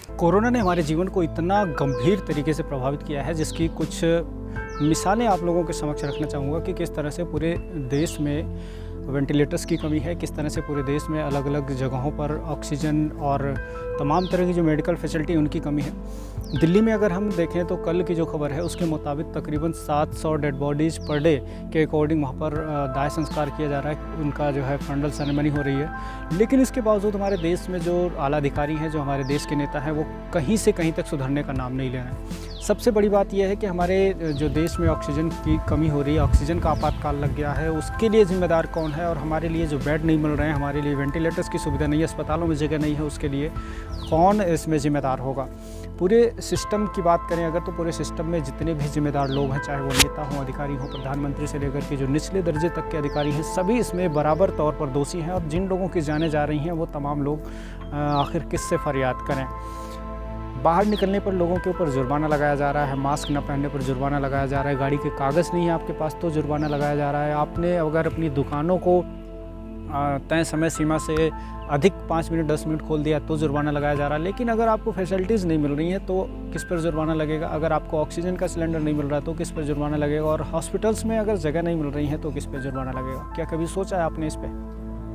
Corona ने हमारे जीवन को इतना गंभीर तरीके से प्रभावित किया है, जिसकी कुछ मिसालें आप लोगों के समक्ष रखना चाहूँगा कि किस तरह से पूरे देश में वेंटिलेटर्स की कमी है, किस तरह से पूरे देश में अलग अलग जगहों पर ऑक्सीजन और तमाम तरह की जो मेडिकल फैसिलिटी उनकी कमी है। दिल्ली में अगर हम देखें तो कल की जो खबर है उसके मुताबिक तकरीबन 700 डेड बॉडीज़ पर डे के अकॉर्डिंग वहाँ पर दाह संस्कार किया जा रहा है, उनका जो है फंडल सेरेमनी हो रही है। लेकिन इसके बावजूद हमारे देश में जो आला अधिकारी हैं, जो हमारे देश के नेता हैं, वो कहीं से कहीं तक सुधरने का नाम नहीं ले रहे हैं। सबसे बड़ी बात यह है कि हमारे जो देश में ऑक्सीजन की कमी हो रही है, ऑक्सीजन का आपातकाल लग गया है, उसके लिए ज़िम्मेदार कौन है? और हमारे लिए जो बेड नहीं मिल रहे हैं, हमारे लिए वेंटिलेटर्स की सुविधा नहीं है, अस्पतालों में जगह नहीं है, उसके लिए कौन इसमें ज़िम्मेदार होगा? पूरे सिस्टम की बात करें अगर, तो पूरे सिस्टम में जितने भी ज़िम्मेदार लोग हैं, चाहे वो नेता हों, अधिकारी हों, प्रधानमंत्री से लेकर के जो निचले दर्जे तक के अधिकारी हैं, सभी इसमें बराबर तौर पर दोषी हैं। और जिन लोगों की जानें जा रही हैं, वो तमाम लोग आखिर किससे फरियाद करें? बाहर निकलने पर लोगों के ऊपर जुर्माना लगाया जा रहा है, मास्क न पहनने पर जुर्माना लगाया जा रहा है, गाड़ी के कागज़ नहीं है आपके पास तो जुर्माना लगाया जा रहा है। आपने अगर अपनी दुकानों को तय समय सीमा से अधिक 5 मिनट 10 मिनट खोल दिया तो जुर्माना लगाया जा रहा है। लेकिन अगर आपको फैसिलिटीज़ नहीं मिल रही हैं तो किस पर जुर्माना लगेगा? अगर आपको ऑक्सीजन का सिलेंडर नहीं मिल रहा है तो किस पर जुर्माना लगेगा? और हॉस्पिटल्स में अगर जगह नहीं मिल रही है तो किस पर जुर्माना लगेगा? क्या कभी सोचा है आपने इस पर?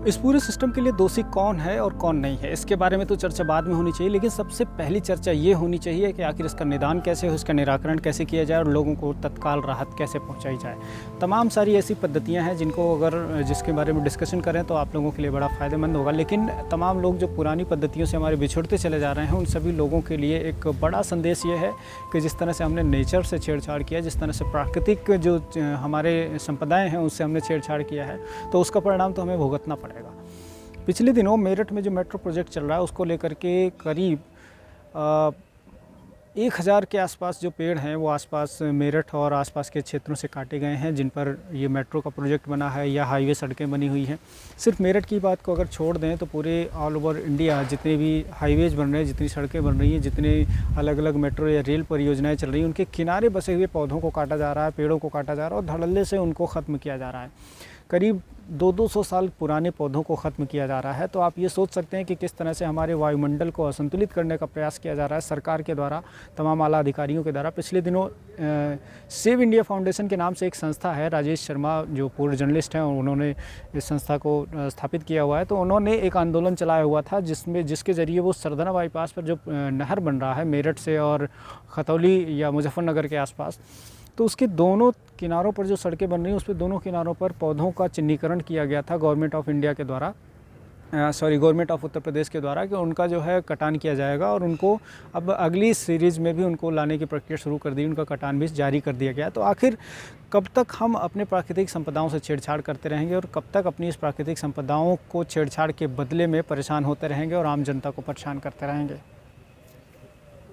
इस पूरे सिस्टम के लिए दोषी कौन है और कौन नहीं है, इसके बारे में तो चर्चा बाद में होनी चाहिए। लेकिन सबसे पहली चर्चा ये होनी चाहिए कि आखिर इसका निदान कैसे हो, इसका निराकरण कैसे किया जाए और लोगों को तत्काल राहत कैसे पहुंचाई जाए। तमाम सारी ऐसी पद्धतियां हैं जिनको अगर जिसके बारे में डिस्कशन करें तो आप लोगों के लिए बड़ा फ़ायदेमंद होगा। लेकिन तमाम लोग जो पुरानी पद्धतियों से हमारे बिछुड़ते चले जा रहे हैं, उन सभी लोगों के लिए एक बड़ा संदेश ये है कि जिस तरह से हमने नेचर से छेड़छाड़ किया, जिस तरह से प्राकृतिक जो हमारे संपदाएँ हैं उससे हमने छेड़छाड़ किया है, तो उसका परिणाम तो हमें भुगतना पड़ेगा। पिछले दिनों मेरठ में जो मेट्रो प्रोजेक्ट चल रहा है उसको लेकर के करीब 1000 के आसपास जो पेड़ हैं वो आसपास मेरठ और आसपास के क्षेत्रों से काटे गए हैं, जिन पर ये मेट्रो का प्रोजेक्ट बना है या हाईवे सड़कें बनी हुई हैं। सिर्फ मेरठ की बात को अगर छोड़ दें तो पूरे ऑल ओवर इंडिया जितने भी हाईवेज बन रहे हैं, जितनी सड़कें बन रही हैं, जितने अलग अलग मेट्रो या रेल परियोजनाएँ चल रही हैं, उनके किनारे बसे हुए पौधों को काटा जा रहा है, पेड़ों को काटा जा रहा है और धड़ल्ले से उनको ख़त्म किया जा रहा है। करीब 200 साल पुराने पौधों को ख़त्म किया जा रहा है। तो आप ये सोच सकते हैं कि किस तरह से हमारे वायुमंडल को असंतुलित करने का प्रयास किया जा रहा है सरकार के द्वारा, तमाम आला अधिकारियों के द्वारा। पिछले दिनों सेव इंडिया फाउंडेशन के नाम से एक संस्था है, राजेश शर्मा जो पूर्व जर्नलिस्ट हैं, उन्होंने इस संस्था को स्थापित किया हुआ है। तो उन्होंने एक आंदोलन चलाया हुआ था जिसके ज़रिए वो सरदना बाईपास पर जो नहर बन रहा है मेरठ से और खतौली या मुजफ्फरनगर के आसपास, तो उसके दोनों किनारों पर जो सड़कें बन रही हैं उस पर दोनों किनारों पर पौधों का चिन्हीकरण किया गया था गवर्नमेंट ऑफ इंडिया के द्वारा, गवर्नमेंट ऑफ उत्तर प्रदेश के द्वारा, कि उनका जो है कटान किया जाएगा। और उनको अब अगली सीरीज़ में भी उनको लाने की प्रक्रिया शुरू कर दी, उनका कटान भी जारी कर दिया गया। तो आखिर कब तक हम अपने प्राकृतिक संपदाओं से छेड़छाड़ करते रहेंगे और कब तक अपनी इस प्राकृतिक संपदाओं को छेड़छाड़ के बदले में परेशान होते रहेंगे और आम जनता को परेशान करते रहेंगे?